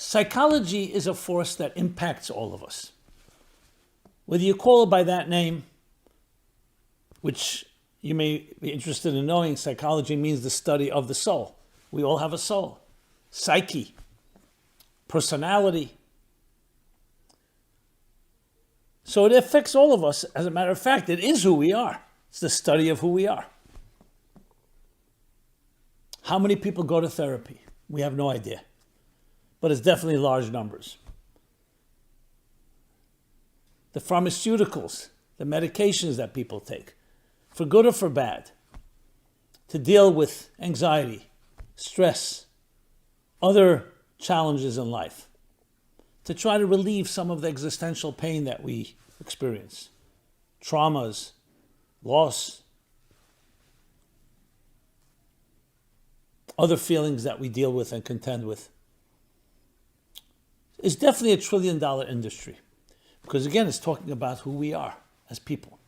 Psychology is a force that impacts all of us. Whether you call it by that name, which you may be interested in knowing, psychology means the study of the soul. We all have a soul, psyche, personality. So it affects all of us. As a matter of fact, it is who we are. It's the study of who we are. How many people go to therapy? We have no idea. But it's definitely large numbers. The pharmaceuticals, the medications that people take, for good or for bad, to deal with anxiety, stress, other challenges in life, to try to relieve some of the existential pain that we experience, traumas, loss, other feelings that we deal with and contend with. It's definitely $1 trillion industry. Because again, it's talking about who we are as people.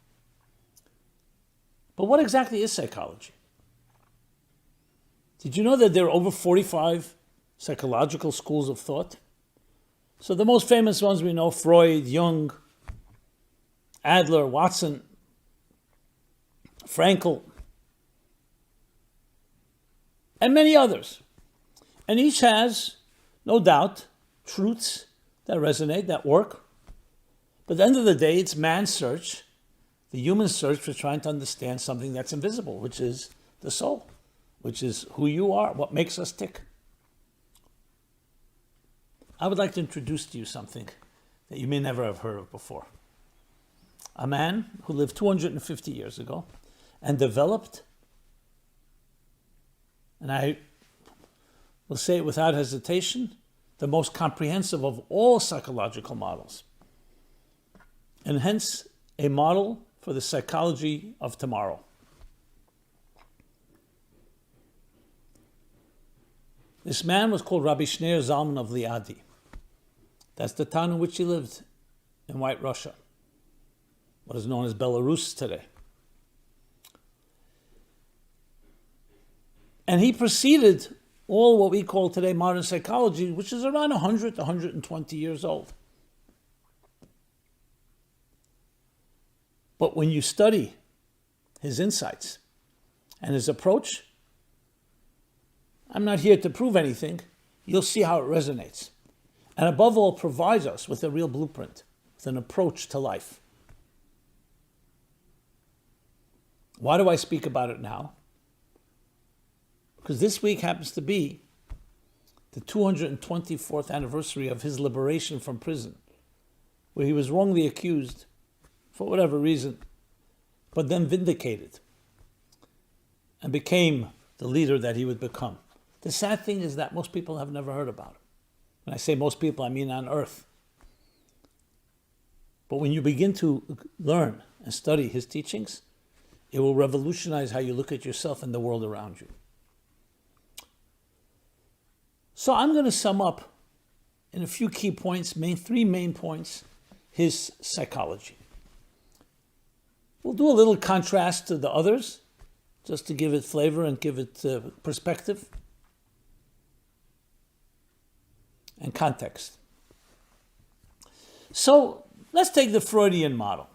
But what exactly is psychology? Did you know that there are over 45 psychological schools of thought? So the most famous ones we know, Freud, Jung, Adler, Watson, Frankl, and many others. And each has, no doubt, truths that resonate, that work. But at the end of the day, it's man's search, the human search for trying to understand something that's invisible, which is the soul, which is who you are, what makes us tick. I would like to introduce to you something that you may never have heard of before. A man who lived 250 years ago and developed, and I will say it without hesitation, the most comprehensive of all psychological models, and hence a model for the psychology of tomorrow. This man was called Rav Schneur Zalman of Liadi. That's the town in which he lived, in White Russia, what is known as Belarus today. And he preceded all what we call today modern psychology, which is around 100 to 120 years old. But when you study his insights and his approach, I'm not here to prove anything, you'll see how it resonates. And above all, provides us with a real blueprint, with an approach to life. Why do I speak about it now? Because this week happens to be the 224th anniversary of his liberation from prison, where he was wrongly accused for whatever reason, but then vindicated and became the leader that he would become. The sad thing is that most people have never heard about him. When I say most people, I mean on earth. But when you begin to learn and study his teachings, it will revolutionize how you look at yourself and the world around you. So I'm going to sum up in a few key points, three main points, his psychology. We'll do a little contrast to the others, just to give it flavor and give it perspective and context. So let's take the Freudian model,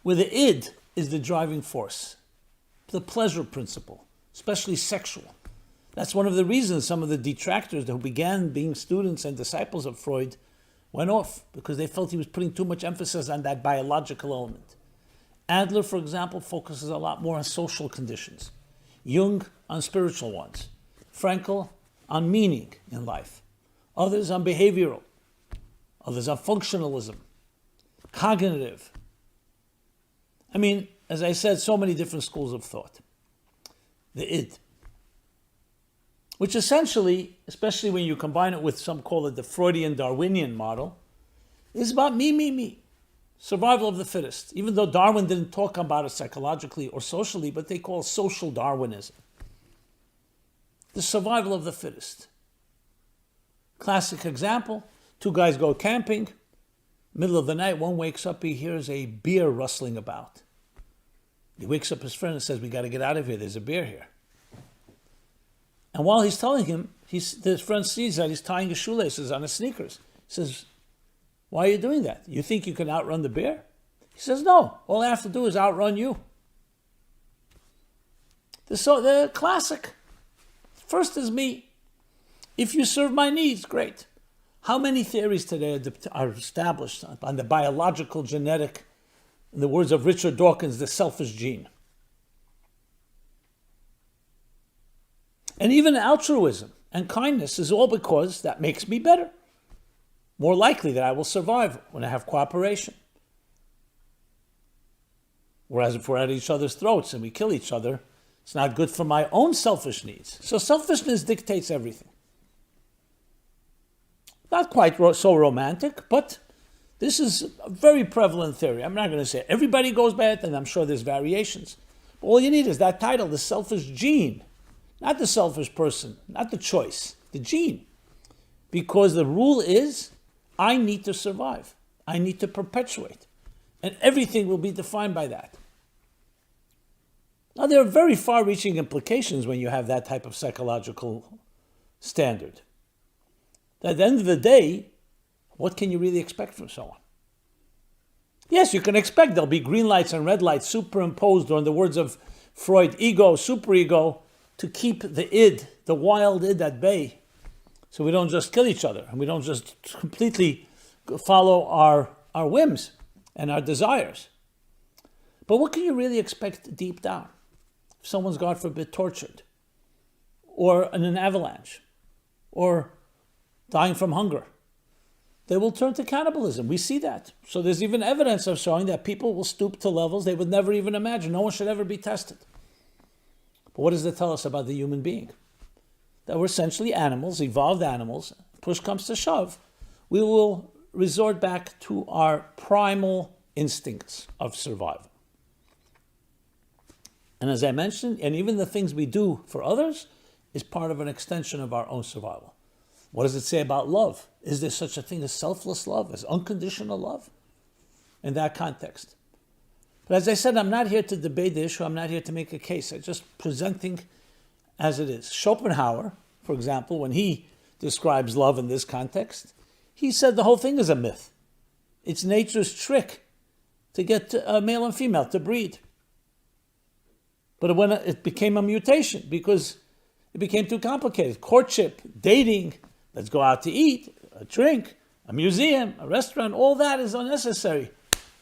where the id is the driving force, the pleasure principle, especially sexual. That's one of the reasons some of the detractors who began being students and disciples of Freud went off, because they felt he was putting too much emphasis on that biological element. Adler, for example, focuses a lot more on social conditions. Jung on spiritual ones. Frankl on meaning in life. Others on behavioral. Others on functionalism. Cognitive. I mean, as I said, so many different schools of thought. The id. Which essentially, especially when you combine it with some call it the Freudian Darwinian model, is about me. Survival of the fittest. Even though Darwin didn't talk about it psychologically or socially, but they call it social Darwinism. The survival of the fittest. Classic example, two guys go camping, middle of the night, one wakes up, he hears a bear rustling about. He wakes up his friend and says, "We got to get out of here, there's a bear here." And while he's telling him, His friend sees that he's tying his shoelaces on his sneakers. He says, why are you doing that? You think you can outrun the bear? He says, no, all I have to do is outrun you. The classic. First is me. If you serve my needs, great. How many theories today are established on the biological, genetic, in the words of Richard Dawkins, the selfish gene? And even altruism and kindness is all because that makes me better. More likely that I will survive when I have cooperation. Whereas if we're at each other's throats and we kill each other, it's not good for my own selfish needs. So selfishness dictates everything. Not quite so romantic, but this is a very prevalent theory. I'm not going to say everybody goes by it, and I'm sure there's variations. But all you need is that title, the selfish gene. Not the selfish person, not the choice, the gene. Because the rule is, I need to survive. I need to perpetuate. And everything will be defined by that. Now, there are very far-reaching implications when you have that type of psychological standard. At the end of the day, what can you really expect from someone? Yes, you can expect there'll be green lights and red lights superimposed, or in the words of Freud, ego, superego, to keep the id, the wild id, at bay, so we don't just kill each other and we don't just completely follow our whims and our desires. But what can you really expect deep down? If someone's, God forbid, tortured, or in an avalanche, or dying from hunger, they will turn to cannibalism. We see that. So there's even evidence of showing that people will stoop to levels they would never even imagine. No one should ever be tested. But what does that tell us about the human being? That we're essentially animals, evolved animals. Push comes to shove, we will resort back to our primal instincts of survival. And as I mentioned, and even the things we do for others is part of an extension of our own survival. What does it say about love? Is there such a thing as selfless love, as unconditional love? In that context. But as I said, I'm not here to debate the issue. I'm not here to make a case. I'm just presenting as it is. Schopenhauer, for example, when he describes love in this context, he said the whole thing is a myth. It's nature's trick to get a male and female to breed. But when it became a mutation because it became too complicated. Courtship, dating, let's go out to eat, a drink, a museum, a restaurant, all that is unnecessary.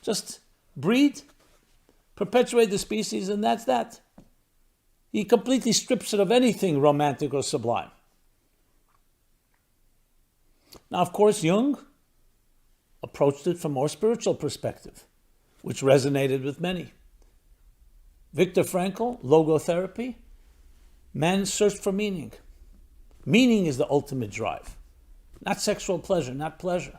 Just breed, perpetuate the species, and that's that. He completely strips it of anything romantic or sublime. Now, of course, Jung approached it from a more spiritual perspective, which resonated with many. Viktor Frankl, logotherapy, man's search for meaning. Meaning is the ultimate drive, not sexual pleasure, not pleasure.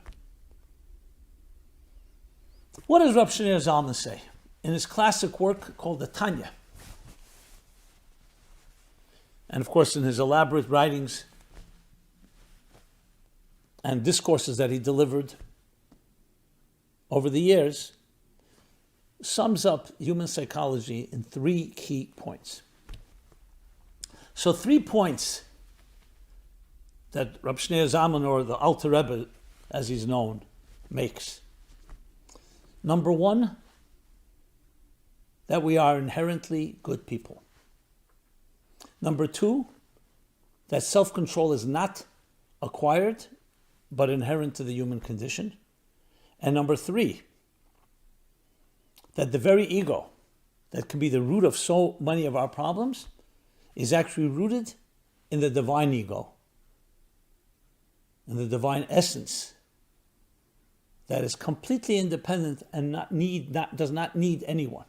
What does Rav Schneur Zalman say in his classic work called the Tanya? And of course, in his elaborate writings and discourses that he delivered over the years, sums up human psychology in 3 key points. So 3 points that Rav Schneur Zalman, or the Alter Rebbe, as he's known, makes. Number 1, that we are inherently good people. Number 2, that self-control is not acquired, but inherent to the human condition. And number 3, that the very ego that can be the root of so many of our problems is actually rooted in the divine ego, in the divine essence that is completely independent and does not need anyone.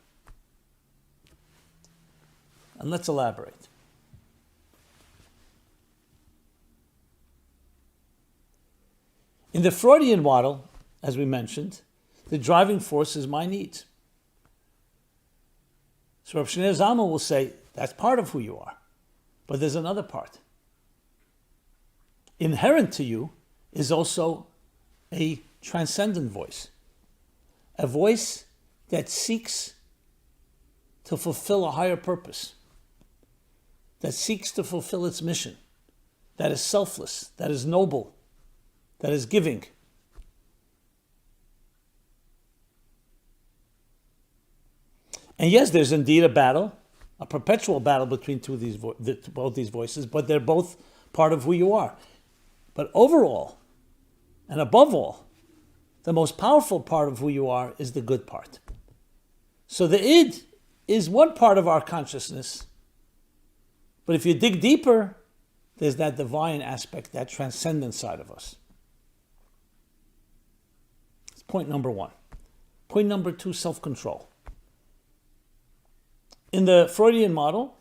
And let's elaborate. In the Freudian model, as we mentioned, the driving force is my needs. So Rav Schneur Zalman will say, that's part of who you are. But there's another part. Inherent to you is also a transcendent voice. A voice that seeks to fulfill a higher purpose. That seeks to fulfill its mission. that is selfless, that is noble, that is giving. And yes, there's indeed a battle, a perpetual battle between both these voices, but they're both part of who you are. But overall, and above all, the most powerful part of who you are is the good part. So the id is one part of our consciousness, but if you dig deeper, there's that divine aspect, that transcendent side of us. That's point number one. Point number two, self-control. In the Freudian model,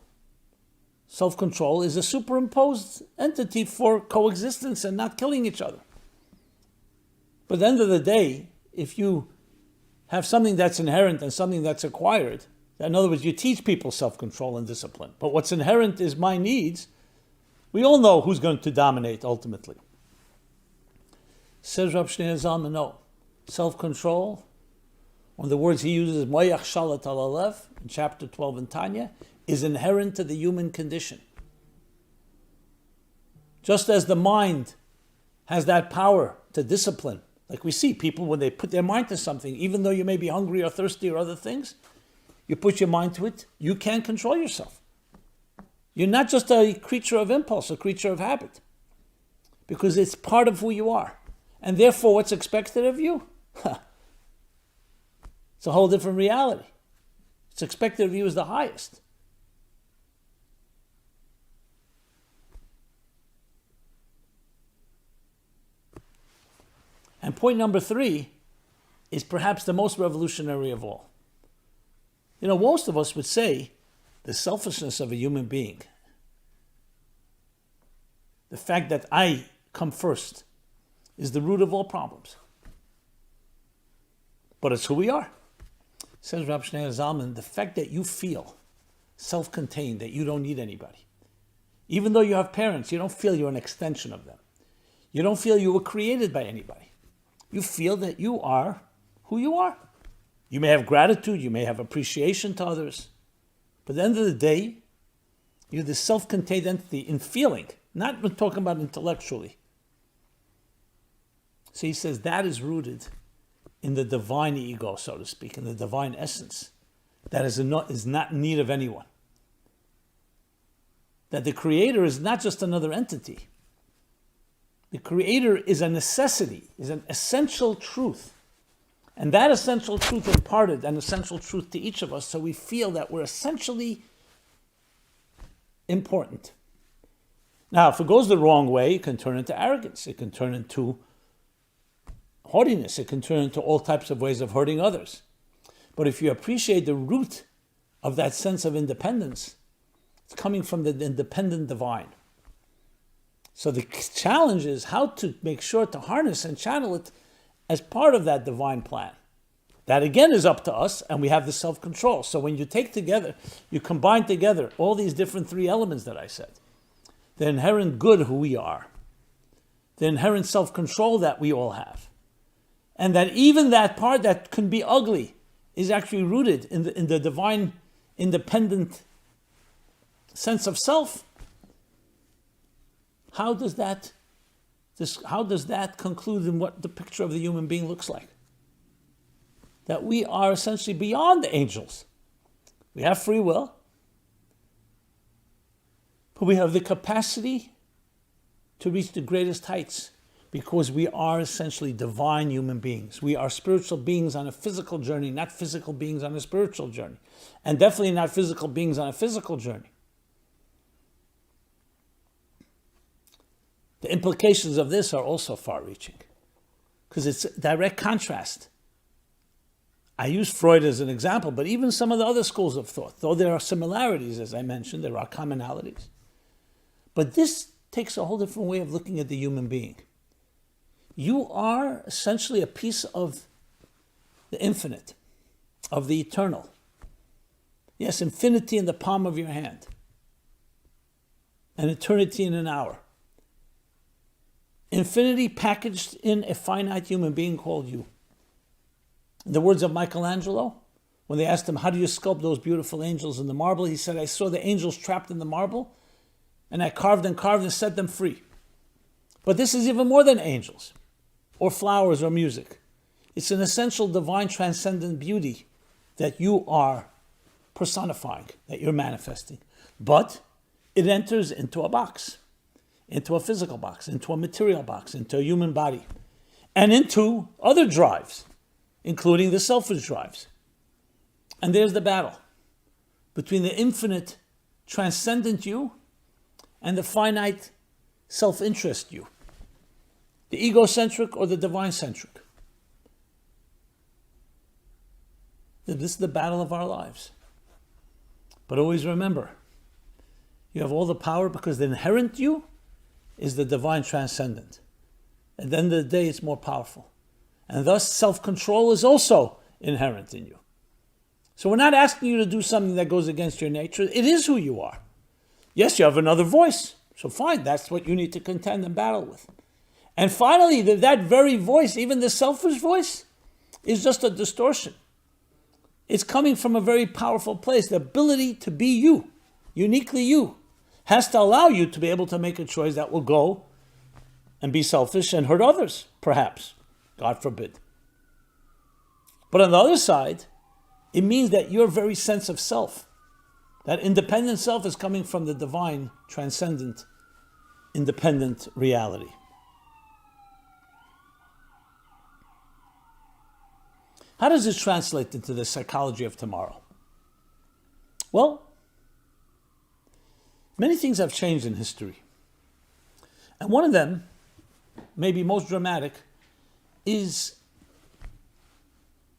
self-control is a superimposed entity for coexistence and not killing each other. But at the end of the day, if you have something that's inherent and something that's acquired, in other words, you teach people self-control and discipline, but what's inherent is my needs, we all know who's going to dominate ultimately. Says Rav Schneur, no. Self-control, one of the words he uses, moyach shalat al alev, in chapter 12 in Tanya, is inherent to the human condition. Just as the mind has that power to discipline, like we see people when they put their mind to something, even though you may be hungry or thirsty or other things, you put your mind to it, you can't control yourself. You're not just a creature of impulse, a creature of habit, because it's part of who you are. And therefore, what's expected of you? It's a whole different reality. What's expected of you is the highest. And point number three is perhaps the most revolutionary of all. You know, most of us would say the selfishness of a human being, the fact that I come first, is the root of all problems. But it's who we are. Says Rav Schneur Zalman, the fact that you feel self-contained, that you don't need anybody. Even though you have parents, you don't feel you're an extension of them. You don't feel you were created by anybody. You feel that you are who you are. You may have gratitude, you may have appreciation to others, but at the end of the day, you're the self-contained entity in feeling, not talking about intellectually. So he says that is rooted in the divine ego, so to speak, in the divine essence, that is not in need of anyone. That the Creator is not just another entity. The Creator is a necessity, is an essential truth. And that essential truth imparted an essential truth to each of us, so we feel that we're essentially important. Now, if it goes the wrong way, it can turn into arrogance. It can turn into haughtiness. It can turn into all types of ways of hurting others. But if you appreciate the root of that sense of independence, it's coming from the independent divine. So the challenge is how to make sure to harness and channel it as part of that divine plan. That again is up to us, and we have the self-control. So when you take together, you combine together all these different three elements that I said. The inherent good who we are, the inherent self-control that we all have, and that even that part that can be ugly is actually rooted in the divine independent sense of self. How does that conclude in what the picture of the human being looks like? That we are essentially beyond the angels. We have free will, but we have the capacity to reach the greatest heights because we are essentially divine human beings. We are spiritual beings on a physical journey, not physical beings on a spiritual journey, and definitely not physical beings on a physical journey. The implications of this are also far-reaching because it's a direct contrast. I use Freud as an example, but even some of the other schools of thought, though there are similarities, as I mentioned, there are commonalities. But this takes a whole different way of looking at the human being. You are essentially a piece of the infinite, of the eternal. Yes, infinity in the palm of your hand, and eternity in an hour. Infinity packaged in a finite human being called you. In the words of Michelangelo, when they asked him, how do you sculpt those beautiful angels in the marble? He said, I saw the angels trapped in the marble, and I carved and set them free. But this is even more than angels, or flowers, or music. It's an essential divine transcendent beauty that you are personifying, that you're manifesting. But it enters into a box, into a physical box, into a material box, into a human body, and into other drives, including the selfish drives. And there's the battle between the infinite transcendent you and the finite self-interest you, the egocentric or the divine-centric. This is the battle of our lives. But always remember, you have all the power because the inherent you is the divine transcendent. At the end of the day, it's more powerful. And thus, self-control is also inherent in you. So we're not asking you to do something that goes against your nature. It is who you are. Yes, you have another voice. So fine, that's what you need to contend and battle with. And finally, that very voice, even the selfish voice, is just a distortion. It's coming from a very powerful place. The ability to be you, uniquely you, has to allow you to be able to make a choice that will go and be selfish and hurt others, perhaps. God forbid. But on the other side, it means that your very sense of self, that independent self, is coming from the divine, transcendent, independent reality. How does this translate into the psychology of tomorrow? Well, many things have changed in history. And one of them, maybe most dramatic, is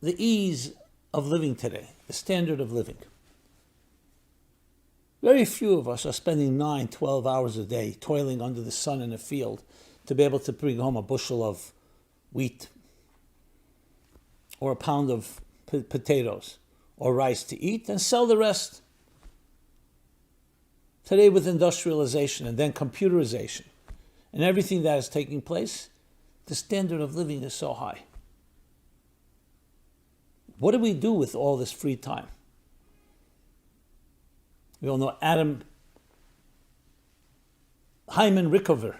the ease of living today, the standard of living. Very few of us are spending 9, 12 hours a day toiling under the sun in a field to be able to bring home a bushel of wheat or a pound of potatoes or rice to eat and sell the rest. Today, with industrialization and then computerization and everything that is taking place, the standard of living is so high. What do we do with all this free time? We all know Admiral Hyman Rickover,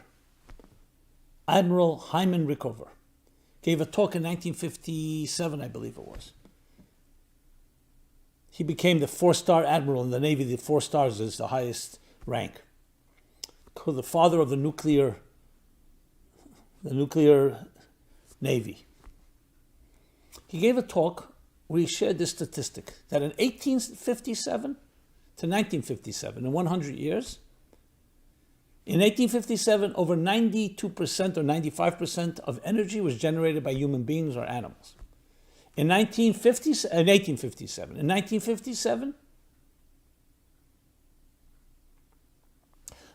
gave a talk in 1957, I believe it was. He became the 4-star admiral in the Navy. The 4 stars is the highest rank. The father of the nuclear Navy. He gave a talk where he shared this statistic that in 1857 to 1957, in 100 years, in 1857, over 92% or 95% of energy was generated by human beings or animals. In 1957,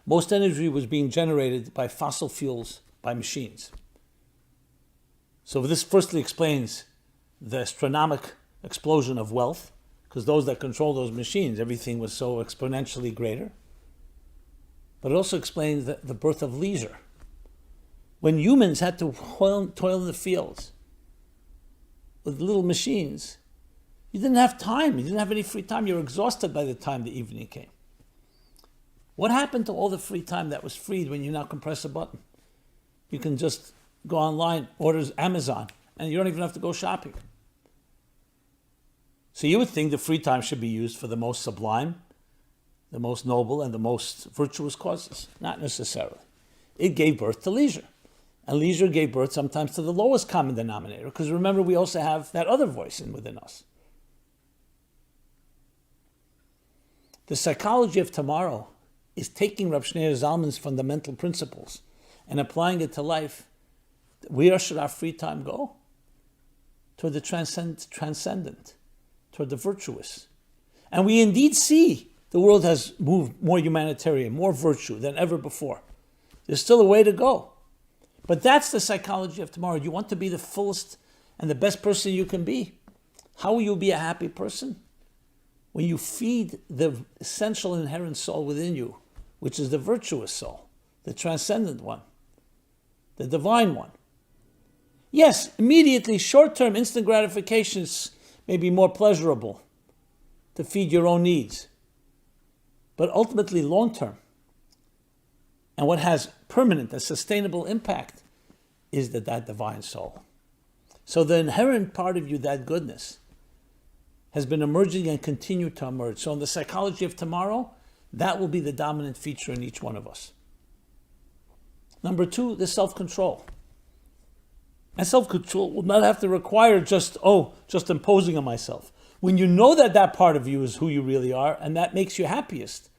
most energy was being generated by fossil fuels, by machines. So this firstly explains the astronomical explosion of wealth, because those that control those machines, everything was so exponentially greater. But it also explains the birth of leisure. When humans had to toil in the fields with little machines, you didn't have time. You didn't have any free time. You were exhausted by the time the evening came. What happened to all the free time that was freed when you now can press a button? You can just go online, order Amazon, and you don't even have to go shopping. So you would think the free time should be used for the most sublime, the most noble, and the most virtuous causes. Not necessarily. It gave birth to leisure. And leisure gave birth sometimes to the lowest common denominator, because remember, we also have that other voice within us. The psychology of tomorrow is taking Rav Schneur Zalman's fundamental principles and applying it to life. Where should our free time go? Toward the transcendent, toward the virtuous. And we indeed see the world has moved more humanitarian, more virtue than ever before. There's still a way to go. But that's the psychology of tomorrow. You want to be the fullest and the best person you can be. How will you be a happy person? When you feed the essential inherent soul within you, which is the virtuous soul, the transcendent one, the divine one. Yes, immediately, short-term instant gratifications may be more pleasurable to feed your own needs. But ultimately, long-term, And what has permanent and sustainable impact is that divine soul. So the inherent part of you, that goodness, has been emerging and continue to emerge. So in the psychology of tomorrow, that will be the dominant feature in each one of us. Number 2, the self-control. And self-control will not have to require just imposing on myself. When you know that part of you is who you really are, and that makes you happiest.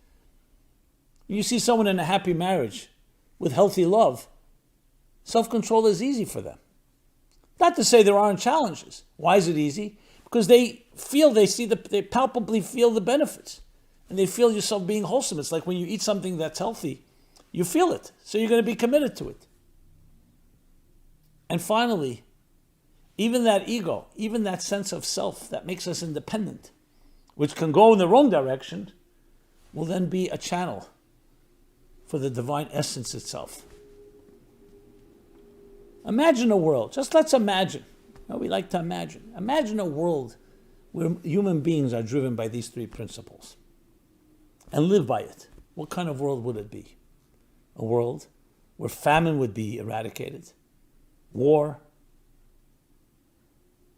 You see someone in a happy marriage with healthy love, self-control is easy for them. Not to say there aren't challenges. Why is it easy? Because they palpably feel the benefits. And they feel yourself being wholesome. It's like when you eat something that's healthy, you feel it. So you're going to be committed to it. And finally, even that ego, even that sense of self that makes us independent, which can go in the wrong direction, will then be a channel for the divine essence itself. Imagine a world, just let's imagine. We like to imagine. Imagine a world where human beings are driven by these 3 principles and live by it. What kind of world would it be? A world where famine would be eradicated, war,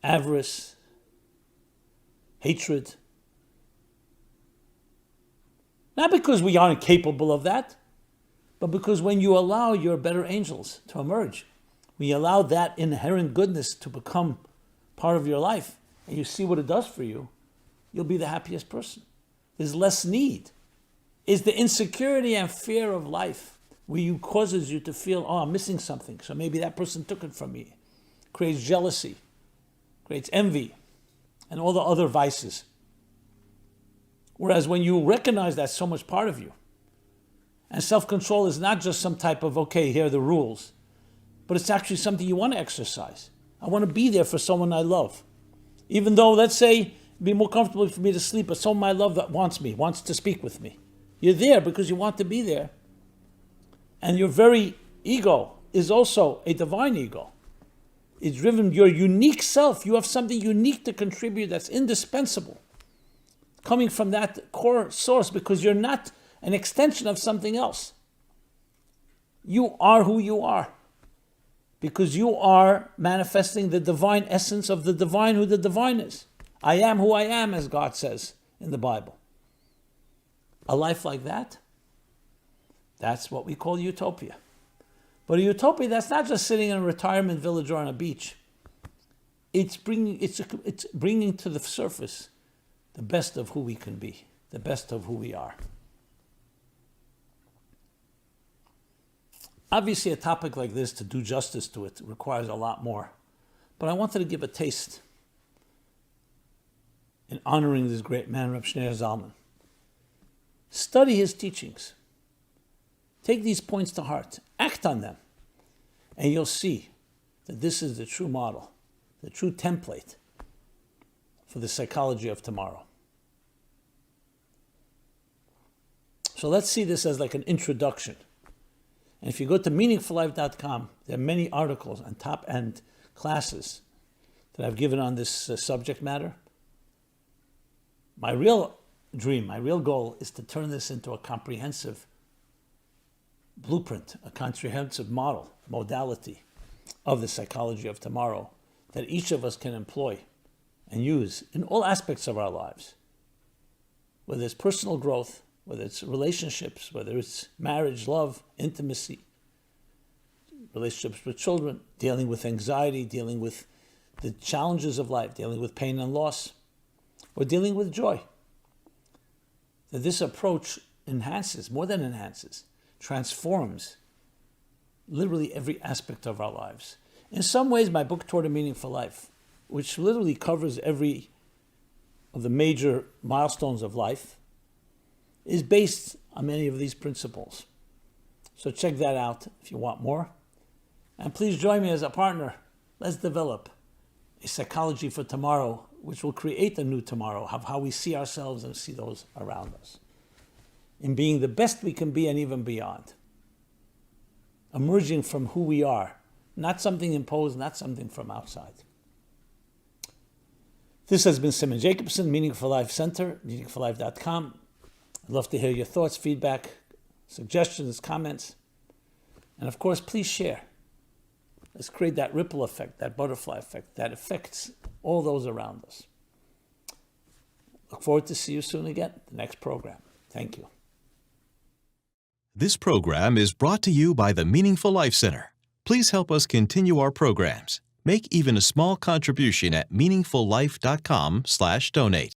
avarice, hatred. Not because we aren't capable of that, but because when you allow your better angels to emerge, when you allow that inherent goodness to become part of your life, and you see what it does for you, you'll be the happiest person. There's less need. It's the insecurity and fear of life where causes you to feel, I'm missing something, so maybe that person took it from me. Creates jealousy, creates envy, and all the other vices. Whereas when you recognize that's so much part of you, and self-control is not just some type of, here are the rules, but it's actually something you want to exercise. I want to be there for someone I love. Even though, let's say, it'd be more comfortable for me to sleep with someone I love that wants to speak with me. You're there because you want to be there. And your very ego is also a divine ego. It's driven your unique self. You have something unique to contribute that's indispensable, coming from that core source, because you're not an extension of something else. You are who you are, because you are manifesting the divine essence of the divine, who the divine is. I am who I am, as God says in the Bible. A life like that, that's what we call utopia. But a utopia that's not just sitting in a retirement village or on a beach. It's bringing to the surface the best of who we can be, the best of who we are. Obviously, a topic like this, to do justice to it, requires a lot more. But I wanted to give a taste in honoring this great man, Rav Schneur Zalman. Study his teachings. Take these points to heart. Act on them. And you'll see that this is the true model, the true template for the psychology of tomorrow. So let's see this as like an introduction. And if you go to meaningfullife.com, there are many articles and top-end classes that I've given on this subject matter. My real dream, my real goal is to turn this into a comprehensive blueprint, a comprehensive modality of the psychology of tomorrow that each of us can employ and use in all aspects of our lives. Whether it's personal growth, whether it's relationships, whether it's marriage, love, intimacy, relationships with children, dealing with anxiety, dealing with the challenges of life, dealing with pain and loss, or dealing with joy. That this approach enhances, more than enhances, transforms literally every aspect of our lives. In some ways, my book, Toward a Meaningful Life, which literally covers every of the major milestones of life, is based on many of these principles. So check that out if you want more. And please join me as a partner. Let's develop a psychology for tomorrow, which will create a new tomorrow of how we see ourselves and see those around us, in being the best we can be and even beyond. Emerging from who we are, not something imposed, not something from outside. This has been Simon Jacobson, Meaningful Life Center, meaningfullife.com. I'd love to hear your thoughts, feedback, suggestions, comments. And of course, please share. Let's create that ripple effect, that butterfly effect, that affects all those around us. Look forward to see you soon again, the next program. Thank you. This program is brought to you by the Meaningful Life Center. Please help us continue our programs. Make even a small contribution at meaningfullife.com/donate.